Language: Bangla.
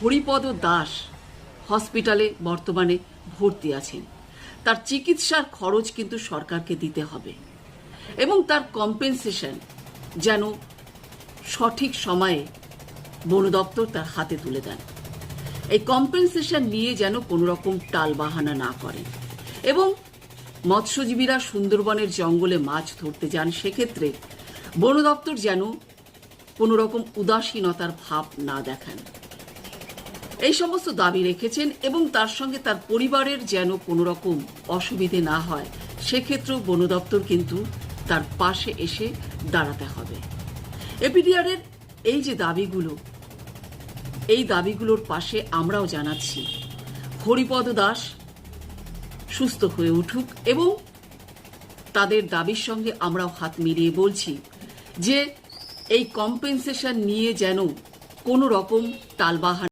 হরিপদ দাস হসপিটালে বর্তমানে ভর্তি আছেন। তার চিকিৎসার খরচ কিন্তু সরকারকে দিতে হবে এবং তার কম্পেনসেশন যেন সঠিক সময়ে বন দপ্তর তার হাতে তুলে দেন। এই কম্পেনসেশন নিয়ে যেন কোনো রকম টালবাহানা না করেন এবং মৎস্যজীবীরা সুন্দরবনের জঙ্গলে মাছ ধরতে যান, সেক্ষেত্রে বন দপ্তর যেন কোনো রকম উদাসীনতার ভাব না দেখান। এই সমস্ত দাবি রেখেছেন এবং তার সঙ্গে তার পরিবারের যেন কোনো রকম অসুবিধে না হয়, সেক্ষেত্রেও বন দপ্তর কিন্তু তার পাশে এসে দাঁড়াতে হবে। এপিডিআরের এই যে দাবিগুলো, এই দাবিগুলোর পাশে আমরাও জানাচ্ছি হরিপদ দাস সুস্থ হয়ে উঠুক এবং তাদের দাবির সঙ্গে আমরাও হাত মিলিয়ে বলছি যে এই কম্পেনসেশন নিয়ে যেন কোনো রকম টালবাহানা